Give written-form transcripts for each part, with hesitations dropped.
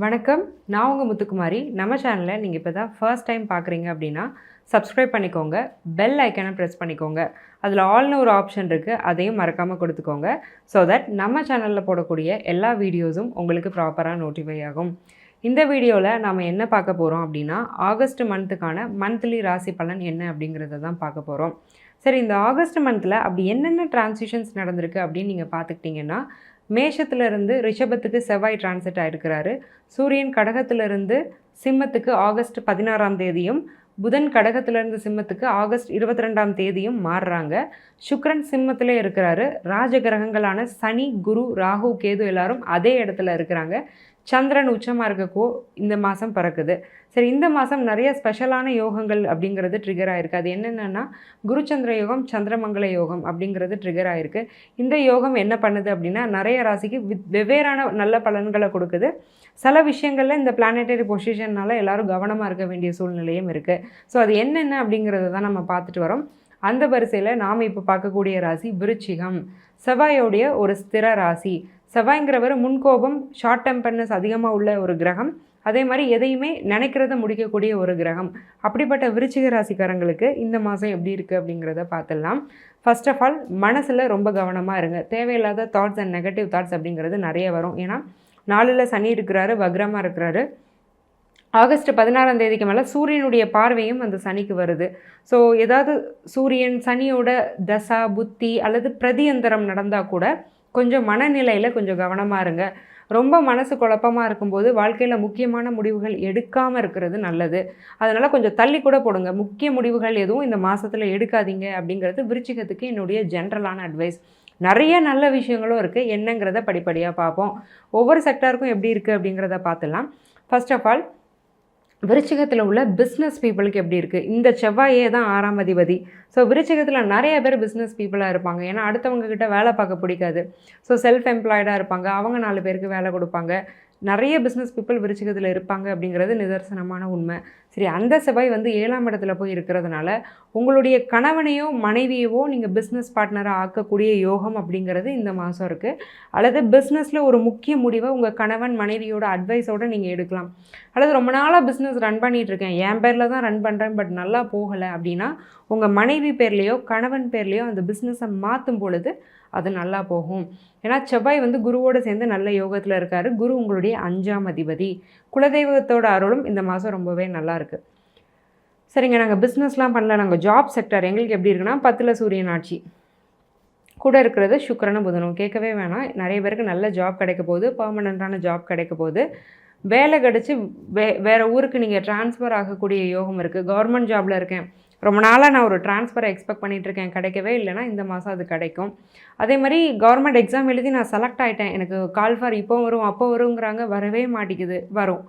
வணக்கம். நான் உங்க முத்துக்குமாரி. நம்ம சேனலை நீங்கள் இப்போ தான் ஃபர்ஸ்ட் டைம் பார்க்குறீங்க அப்படின்னா சப்ஸ்கிரைப் பண்ணிக்கோங்க. பெல் ஐக்கனை ப்ரெஸ் பண்ணிக்கோங்க. அதில் ஆல்னு ஒரு ஆப்ஷன் இருக்குது, அதையும் மறக்காமல் கொடுத்துக்கோங்க. ஸோ தட் நம்ம சேனலில் போடக்கூடிய எல்லா வீடியோஸும் உங்களுக்கு ப்ராப்பராக நோட்டிஃபை ஆகும். இந்த வீடியோவில் நாம் என்ன பார்க்க போகிறோம் அப்படின்னா ஆகஸ்ட் மந்த்துக்கான மந்த்லி ராசி பலன் என்ன அப்படிங்கிறத தான் பார்க்க போகிறோம். சரி, இந்த ஆகஸ்ட் மந்தில் அப்படி என்னென்ன டிரான்சிஷன்ஸ் நடந்திருக்கு அப்படின்னு நீங்கள் பார்த்துக்கிட்டிங்கன்னா, மேஷத்திலிருந்து ரிஷபத்துக்கு செவ்வாய் டிரான்சிட் ஆகிருக்கிறாரு. சூரியன் கடகத்திலிருந்து சிம்மத்துக்கு ஆகஸ்ட் 16ஆம் தேதியும், புதன் கடகத்திலிருந்து சிம்மத்துக்கு ஆகஸ்ட் 22ஆம் தேதியும் மாறுறாங்க. சுக்ரன் சிம்மத்திலே இருக்கிறாரு. ராஜ கிரகங்களான சனி, குரு, ராகு, கேது எல்லாரும் அதே இடத்துல இருக்கிறாங்க. சந்திரன் உச்சமாக இருக்கக்கோ இந்த மாதம் பிறக்குது. சரி, இந்த மாதம் நிறைய ஸ்பெஷலான யோகங்கள் அப்படிங்கிறது ட்ரிகர் ஆகிருக்கு. அது என்னென்னா குருச்சந்திர யோகம், சந்திரமங்கல யோகம் அப்படிங்கிறது ட்ரிகர் ஆகிருக்கு. இந்த யோகம் என்ன பண்ணுது அப்படின்னா நிறைய ராசிக்கு வெவ்வேறான நல்ல பலன்களை கொடுக்குது. சில விஷயங்களில் இந்த பிளானட்டரி பொசிஷன்னால் எல்லோரும் கவனமாக இருக்க வேண்டிய சூழ்நிலையும் இருக்குது. ஸோ அது என்னென்ன அப்படிங்கிறத தான் நம்ம பார்த்துட்டு வரோம். அந்த வரிசையில் நாம் இப்போ பார்க்கக்கூடிய ராசி விருச்சிகம். செவ்வாயோடைய ஒரு ஸ்திர ராசி. செவ்வாய்ங்கிறவர் முன்கோபம், ஷார்ட் டெம்பர்னஸ் அதிகமாக உள்ள ஒரு கிரகம். அதே மாதிரி எதையுமே நினைக்கிறத முடிக்கக்கூடிய ஒரு கிரகம். அப்படிப்பட்ட விருச்சிக ராசிக்காரங்களுக்கு இந்த மாதம் எப்படி இருக்குது அப்படிங்கிறத பார்த்துடலாம். ஃபர்ஸ்ட் ஆஃப் ஆல் மனசில் ரொம்ப கவனமாக இருங்க. தேவையில்லாத தாட்ஸ் அண்ட் நெகட்டிவ் தாட்ஸ் அப்படிங்கிறது நிறைய வரும். ஏன்னா 4ல் சனி இருக்கிறாரு, வக்ரமாக இருக்கிறாரு. ஆகஸ்ட் 16ஆம் தேதிக்கு மேலே சூரியனுடைய பார்வையும் அந்த சனிக்கு வருது. ஸோ ஏதாவது சூரியன் சனியோட தசா புத்தி அல்லது பிரதியந்தரம் நடந்தால் கூட கொஞ்சம் மனநிலையில் கொஞ்சம் கவனமாக இருங்க. ரொம்ப மனசு குழப்பமாக இருக்கும்போது வாழ்க்கையில் முக்கியமான முடிவுகள் எடுக்காமல் இருக்கிறது நல்லது. அதனால் கொஞ்சம் தள்ளி கூட போடுங்க. முக்கிய முடிவுகள் எதுவும் இந்த மாதத்தில் எடுக்காதீங்க அப்படிங்கிறது விருச்சிகத்துக்கு என்னுடைய ஜென்ரலான அட்வைஸ். நிறைய நல்ல விஷயங்களும் இருக்குது. என்னங்கிறத படிப்படியாக பார்ப்போம். ஒவ்வொரு செக்டாருக்கும் எப்படி இருக்குது அப்படிங்கிறத பார்த்துடலாம். ஃபர்ஸ்ட் ஆஃப் ஆல் விருச்சிகத்தில் உள்ள பிஸ்னஸ் பீப்புளுக்கு எப்படி இருக்குது? இந்த செவ்வாயே தான் 6ஆம் அதிபதி. ஸோ விருச்சிகத்தில் நிறைய பேர் பிஸ்னஸ் பீப்புளாக இருப்பாங்க. ஏன்னா அடுத்தவங்கக்கிட்ட வேலை பார்க்க பிடிக்காது. ஸோ செல்ஃப் எம்ப்ளாய்டாக இருப்பாங்க. அவங்க 4 பேருக்கு வேலை கொடுப்பாங்க. நிறைய பிஸ்னஸ் பீப்புள் விருச்சிகத்தில் இருப்பாங்க அப்படிங்கிறது நிதர்சனமான உண்மை. சரி, அந்த செவ்வாய் 7ஆம் இடத்துல போய் இருக்கிறதுனால உங்களுடைய கணவனையோ மனைவியவோ நீங்கள் பிஸ்னஸ் பார்ட்னராக ஆக்கக்கூடிய யோகம் அப்படிங்கிறது இந்த மாதம் இருக்குது. அல்லது பிஸ்னஸில் ஒரு முக்கிய முடிவை உங்கள் கணவன் மனைவியோட அட்வைஸோடு நீங்கள் எடுக்கலாம். அல்லது ரொம்ப நாளாக பிஸ்னஸ் ரன் பண்ணிகிட்ருக்கேன், என் பேரில் தான் ரன் பண்ணுறேன், பட் நல்லா போகலை அப்படின்னா உங்கள் மனைவி பேர்லேயோ கணவன் பேர்லேயோ அந்த பிஸ்னஸை மாற்றும் பொழுது அது நல்லா போகும். ஏன்னா செவ்வாய் குருவோடு சேர்ந்து நல்ல யோகத்தில் இருக்கார். குரு உங்களுடைய 5ஆம் அதிபதி. குலதெய்வத்தோட அருளும் இந்த மாதம் ரொம்பவே நல்லா இருக்குது. சரிங்க, நாங்கள் பிஸ்னஸ்லாம் பண்ணல, நாங்கள் ஜாப் செக்டர் எங்களுக்கு எப்படி இருக்குன்னா 10ல் சூரியன் ஆட்சி, கூட இருக்கிறது சுக்கிரனும் புதனும். கேட்கவே வேணாம். நிறைய பேருக்கு நல்ல ஜாப் கிடைக்க போகுது, பர்மனெண்ட்டான ஜாப் கிடைக்க போகுது. வேலை கிடச்சி வேறு ஊருக்கு நீங்கள் ட்ரான்ஸ்ஃபர் ஆகக்கூடிய யோகம் இருக்குது. கவர்மெண்ட் ஜாபில் இருக்கேன், ரொம்ப நாளாக நான் ஒரு ட்ரான்ஸ்ஃபரை எக்ஸ்பெக்ட் பண்ணிகிட்ருக்கேன், கிடைக்கவே இல்லைனா இந்த மாதம் அது கிடைக்கும். அதே மாதிரி கவர்மெண்ட் எக்ஸாம் எழுதி நான் செலக்ட் ஆகிட்டேன், எனக்கு கால் ஃபார் இப்போ வரும் அப்போ வருங்கிறாங்க, வரவே மாட்டேங்குது. வரும்.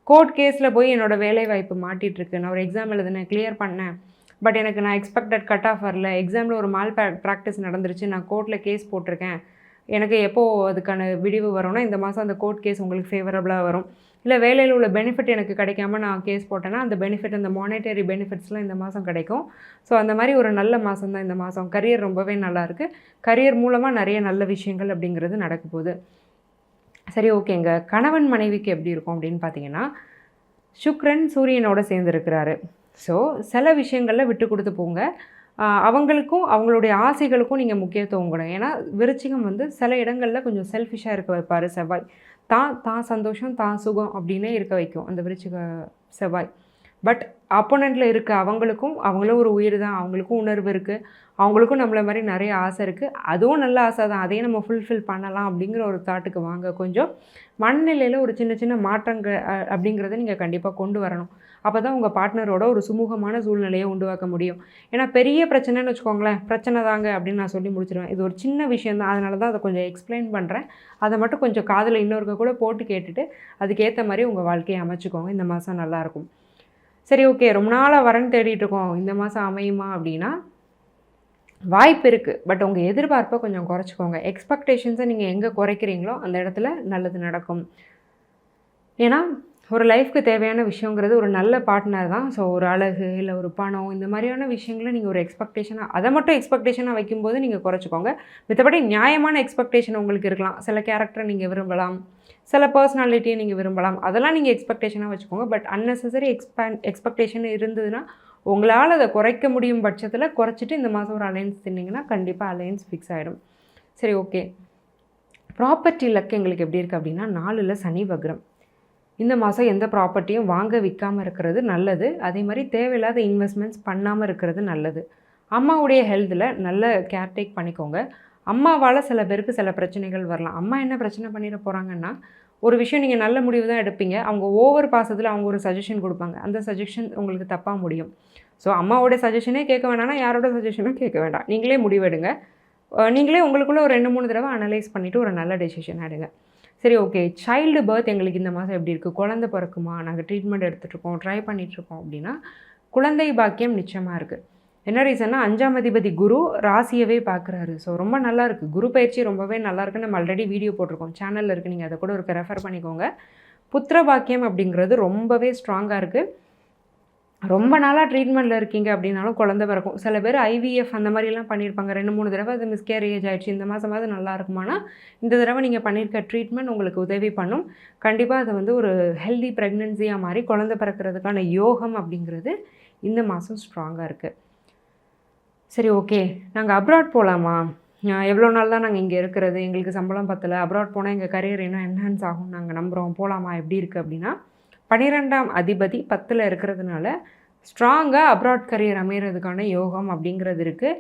கோர்ட் கேஸில் போய் என்னோடய வேலைவாய்ப்பு மாட்டிகிட்ருக்கு. நான் ஒரு எக்ஸாம் எழுதினேன், கிளியர் பண்ணேன், பட் எனக்கு நான் எக்ஸ்பெக்டட் கட் ஆஃப் வரல. எக்ஸாமில் ஒரு மால் ப்ராக்டிஸ் நடந்துருச்சு, நான் கோர்ட்டில் கேஸ் போட்டிருக்கேன், எனக்கு எப்போது அதுக்கான விடிவு வரும்னா இந்த மாதம் அந்த கோர்ட் கேஸ் உங்களுக்கு ஃபேவரபுளாக வரும். இல்லை வேலையில் உள்ள பெனிஃபிட் எனக்கு கிடைக்காம நான் கேஸ் போட்டேன்னா அந்த பெனிஃபிட், அந்த மானிட்டரி பெனிஃபிட்ஸ்லாம் இந்த மாதம் கிடைக்கும். ஸோ அந்த மாதிரி ஒரு நல்ல மாதம் தான் இந்த மாதம். கரியர் ரொம்பவே நல்லாயிருக்கு. கரியர் மூலமாக நிறைய நல்ல விஷயங்கள் அப்படிங்கிறது நடக்க போகுது. சரி, ஓகேங்க. கணவன் மனைவிக்கு எப்படி இருக்கும் அப்படின்னு பார்த்தீங்கன்னா, சுக்ரன் சூரியனோட சேர்ந்துருக்கிறாரு. ஸோ சில விஷயங்களில் விட்டு கொடுத்து போங்க. அவங்களுக்கும் அவங்களுடைய ஆசைகளுக்கும் நீங்கள் முக்கியத்துவம் கொடுங்க. ஏன்னா விருச்சிகம் சில இடங்களில் கொஞ்சம் செல்ஃபிஷாக இருக்க வைப்பார் செவ்வாய். தான் சந்தோஷம், தான் சுகம் அப்படின்னே இருக்க வைக்கும் அந்த விருச்சிக செவ்வாய். பட் அப்போனண்ட்டில் இருக்க அவங்களும் ஒரு உயிர் தான், அவங்களுக்கும் உணர்வு இருக்குது, அவங்களுக்கும் நம்மளை மாதிரி நிறைய ஆசை இருக்குது. அதுவும் நல்ல ஆசை தான், அதையும் நம்ம ஃபுல்ஃபில் பண்ணலாம் அப்படிங்கிற ஒரு தாட்டுக்கு வாங்க. கொஞ்சம் மனநிலையில் ஒரு சின்ன சின்ன மாற்றங்கள் அப்படிங்கிறத நீங்கள் கண்டிப்பாக கொண்டு வரணும். அப்போ தான் உங்கள் பார்ட்னரோட ஒரு சுமூகமான சூழ்நிலையை உருவாக்க முடியும். ஏன்னா பெரிய பிரச்சனைன்னு வச்சுக்கோங்களேன், பிரச்சனை தாங்க அப்படின்னு நான் சொல்லி முடிச்சிடுவேன். இது ஒரு சின்ன விஷயம் தான், அதனால தான் அதை கொஞ்சம் எக்ஸ்பிளைன் பண்ணுறேன். அதை மட்டும் கொஞ்சம் காதில் இன்னொருக்க கூட போட்டு கேட்டுட்டு அதுக்கேற்ற மாதிரி உங்கள் வாழ்க்கையை அமைச்சுக்கோங்க. இந்த மாதம் நல்லாயிருக்கும். சரி, ஓகே. ரொம்ப நாளாக வரன்னு தேடிட்டு இருக்கோம், இந்த மாதம் அமையுமா அப்படின்னா வாய்ப்பு இருக்குது. பட் உங்கள் எதிர்பார்ப்பை கொஞ்சம் குறைச்சிக்கோங்க. எக்ஸ்பெக்டேஷன்ஸை நீங்கள் எங்கே குறைக்கிறீங்களோ அந்த இடத்துல நல்லது நடக்கும். ஏன்னா ஒரு லைஃப்க்கு தேவையான விஷயங்கிறது ஒரு நல்ல பார்ட்னர் தான். ஸோ ஒரு அழகு, இல்லை ஒரு பணம், இந்த மாதிரியான விஷயங்களை நீங்கள் ஒரு எக்ஸ்பெக்டேஷனாக அதை மட்டும் எக்ஸ்பெக்டேஷனாக வைக்கும்போது நீங்கள் குறைச்சிக்கோங்க. மத்தபடி நியாயமான எக்ஸ்பெக்டேஷன் உங்களுக்கு இருக்கலாம். சில கேரக்டரை நீங்கள் விரும்பலாம், சில பர்சனாலிட்டியை நீங்கள் விரும்பலாம். அதெல்லாம் நீங்கள் எக்ஸ்பெக்டேஷனாக வச்சுக்கோங்க. பட் அன்னெசரி எக்ஸ்பெக்டேஷன் இருந்ததுன்னா உங்களால் அதை குறைக்க முடியும் பட்சத்தில் குறைச்சிட்டு இந்த மாதம் ஒரு அலைன்ஸ் தின்னீங்கன்னா கண்டிப்பாக அலைன்ஸ் ஃபிக்ஸ் ஆகிடும். சரி, ஓகே. ப்ராப்பர்ட்டி லக் எங்களுக்கு எப்படி இருக்குது அப்படின்னா 4ல் சனி வக்ரம். இந்த மாதம் எந்த ப்ராப்பர்ட்டியும் வாங்க விற்காமல் இருக்கிறது நல்லது. அதே மாதிரி தேவையில்லாத இன்வெஸ்ட்மெண்ட்ஸ் பண்ணாமல் இருக்கிறது நல்லது. அம்மாவுடைய ஹெல்த்தில் நல்ல கேர்டேக் பண்ணிக்கோங்க. அம்மாவால் சில பேருக்கு சில பிரச்சனைகள் வரலாம். அம்மா என்ன பிரச்சனை பண்ணிட போகிறாங்கன்னா, ஒரு விஷயம் நீங்கள் நல்ல முடிவு தான் எடுப்பீங்க, அவங்க ஓவர் பாசத்தில் அவங்க ஒரு சஜஷன் கொடுப்பாங்க. அந்த சஜஷன் உங்களுக்கு தப்பாக முடியும். ஸோ அம்மாவோட சஜஷனே கேட்க வேணாம்னா யாரோட சஜஷனும் கேட்க வேண்டாம். நீங்களே முடிவெடுங்க. நீங்களே உங்களுக்குள்ளே ஒரு 2-3 தடவை அனலைஸ் பண்ணிவிட்டு ஒரு நல்ல டெசிஷன் எடுங்க. சரி, ஓகே. சைல்டு பர்த் எங்களுக்கு இந்த மாதம் எப்படி இருக்குது? குழந்தை பிறக்குமா? நாங்கள் ட்ரீட்மெண்ட் எடுத்துகிட்ருக்கோம், ட்ரை பண்ணிகிட்ருக்கோம் அப்படின்னா குழந்தை பாக்கியம் நிச்சயமாக இருக்குது. என்ன ரீசன்னா 5ஆம் அதிபதி குரு ராசியவே பார்க்குறாரு. ஸோ ரொம்ப நல்லா இருக்குது. குரு பயிற்சி ரொம்பவே நல்லாயிருக்கு. நம்ம ஆல்ரெடி வீடியோ போட்டிருக்கோம், சேனலில் இருக்குது. நீங்கள் அதை கூட ஒரு ரெஃபர் பண்ணிக்கோங்க. புத்திர பாக்கியம் அப்படிங்கிறது ரொம்பவே ஸ்ட்ராங்காக இருக்குது. ரொம்ப நாளாக ட்ரீட்மெண்ட்டில் இருக்கீங்க அப்படின்னாலும் குழந்தை பிறக்கும். சில பேர் ஐவிஎஃப் அந்த மாதிரிலாம் பண்ணியிருப்பாங்க. 2-3 தடவை அது மிஸ்கேரேஜ் ஆகிடுச்சு. இந்த மாதமாவது நல்லா இருக்குமானா இந்த தடவை நீங்கள் பண்ணியிருக்க ட்ரீட்மெண்ட் உங்களுக்கு உதவி பண்ணும். கண்டிப்பாக அது வந்து ஒரு ஹெல்தி ப்ரெக்னென்சியாக மாறி குழந்தை பிறக்கிறதுக்கான யோகம் அப்படிங்கிறது இந்த மாதம் ஸ்ட்ராங்காக இருக்குது. சரி, ஓகே. நாங்கள் அப்ராட் போகலாமா? எவ்வளோ நாள் தான் நாங்கள் இங்கே இருக்கிறது? எங்களுக்கு சம்பளம் பத்தலை. அப்ராட் போனால் எங்கள் கரியர் இன்னும் என்ஹான்ஸ் ஆகும் நாங்கள் நம்புகிறோம். போகலாமா? எப்படி இருக்குது அப்படின்னா 12ஆம் அதிபதி 10ல் இருக்கிறதுனால ஸ்ட்ராங்காக அப்ராட் கரியர் அமைகிறதுக்கான யோகம் அப்படிங்கிறது இருக்குது.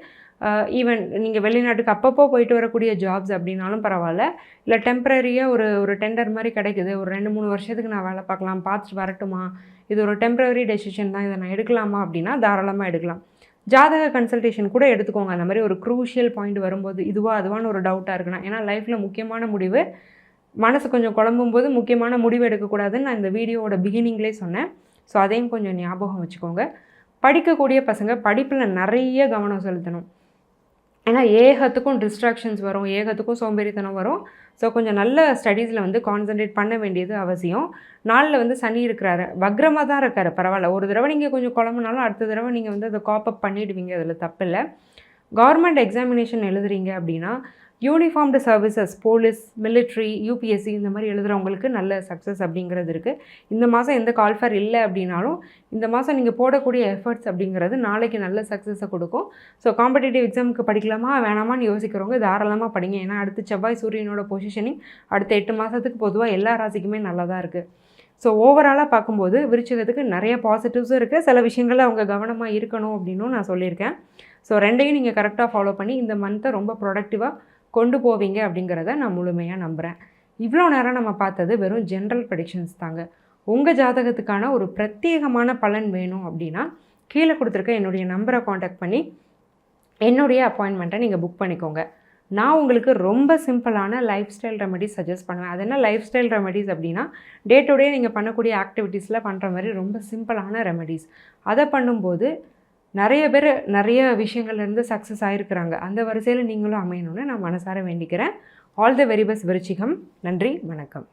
ஈவன் நீங்கள் வெளிநாட்டுக்கு அப்பப்போ போயிட்டு வரக்கூடிய ஜாப்ஸ் அப்படின்னாலும் பரவாயில்ல, இல்லை டெம்ப்ரரியாக ஒரு டெண்டர் மாதிரி கிடைக்குது, ஒரு 2-3 வருஷத்துக்கு நான் வேலை பார்க்கலாம், பார்த்துட்டு வரட்டுமா, இது ஒரு டெம்ப்ரரி டெசிஷன் தான், இதை நான் எடுக்கலாமா அப்படின்னா தாராளமாக எடுக்கலாம். ஜாதக கன்சல்டேஷன் கூட எடுத்துக்கோங்க. அந்த மாதிரி ஒரு க்ரூஷியல் பாயிண்ட் வரும்போது இதுவா அதுவான்னு ஒரு டவுட்டாக இருக்குன்னா, ஏன்னா லைஃப்பில் முக்கியமான முடிவு மனசு கொஞ்சம் குழம்பும்போது முக்கியமான முடிவு எடுக்கக்கூடாதுன்னு நான் இந்த வீடியோவோட பிகினிங்லேயே சொன்னேன். ஸோ அதையும் கொஞ்சம் ஞாபகம் வச்சுக்கோங்க. படிக்கக்கூடிய பசங்க படிப்பில் நிறைய கவனம் செலுத்தணும். ஏன்னா ஏகத்துக்கும் டிஸ்ட்ராக்ஷன்ஸ் வரும், ஏகத்துக்கும் சோம்பேறித்தனம் வரும். ஸோ கொஞ்சம் நல்ல ஸ்டடீஸில் வந்து கான்சன்ட்ரேட் பண்ண வேண்டியது அவசியம். 4ல் வந்து சனி இருக்கிறாரு, வக்ரமாக தான் இருக்காரு. பரவாயில்ல, ஒரு தடவை நீங்கள் கொஞ்சம் குழம்புனாலும் அடுத்த தடவை நீங்கள் வந்து அதை காப்பப் பண்ணிவிடுவீங்க, அதில் தப்பில்லை. கவர்மெண்ட் எக்ஸாமினேஷன் எழுதுறீங்க அப்படின்னா uniformed services, police, military, UPSC இந்த மாதிரி எழுதுகிறவங்களுக்கு நல்ல சக்ஸஸ் அப்படிங்கிறது இருக்குது. இந்த மாதம் எந்த கால்ஃபர் இல்லை அப்படின்னாலும் இந்த மாதம் நீங்கள் போடக்கூடிய எஃபர்ட்ஸ் அப்படிங்கிறது நாளைக்கு நல்ல சக்ஸஸை கொடுக்கும். ஸோ காம்படிட்டிவ் எக்ஸாமுக்கு படிக்கலாமா வேணாமான்னு யோசிக்கிறவங்க தாராளமாக படிங்க. ஏன்னா அடுத்து செவ்வாய் சூரியனோட பொசிஷனிங் அடுத்த 8 மாதத்துக்கு பொதுவாக எல்லா ராசிக்குமே நல்லா தான் இருக்குது. ஸோ ஓவராலாக பார்க்கும்போது விருச்சிகத்துக்கு நிறைய பாசிட்டிவ்ஸும் இருக்குது. சில விஷயங்களில் அவங்க கவனமாக இருக்கணும் அப்படின்னும் நான் சொல்லியிருக்கேன். ஸோ ரெண்டையும் நீங்கள் கரெக்டாக ஃபாலோ பண்ணி இந்த மந்த்தை ரொம்ப ப்ரொடக்டிவாக கொண்டு போவீங்க அப்படிங்கிறத நான் முழுமையாக நம்புகிறேன். இவ்வளோ நேரம் நம்ம பார்த்தது வெறும் ஜென்ரல் ப்ரெடிக்ஷன்ஸ் தாங்க. உங்கள் ஜாதகத்துக்கான ஒரு பிரத்யேகமான பலன் வேணும் அப்படின்னா கீழே கொடுத்துருக்க என்னுடைய நம்பரை காண்டாக்ட் பண்ணி என்னுடைய அப்பாயின்மெண்ட்டை நீங்கள் புக் பண்ணிக்கோங்க. நான் உங்களுக்கு ரொம்ப சிம்பிளான லைஃப் ஸ்டைல் ரெமெடிஸ் சஜஸ்ட் பண்ணுவேன். அது என்ன லைஃப் ஸ்டைல் ரெமெடிஸ் அப்படின்னா டே டு டே நீங்கள் பண்ணக்கூடிய ஆக்டிவிட்டீஸில் பண்ணுற மாதிரி ரொம்ப சிம்பிளான ரெமெடிஸ். அதை பண்ணும்போது நிறைய பேர் நிறைய விஷயங்கள்லேருந்து சக்ஸஸ் ஆகிருக்கிறாங்க. அந்த வரிசையில் நீங்களும் அமையணும்னு நான் மனசார வேண்டிக்கிறேன். ஆல் தி வெரி பெஸ்ட் விருச்சிகம். நன்றி, வணக்கம்.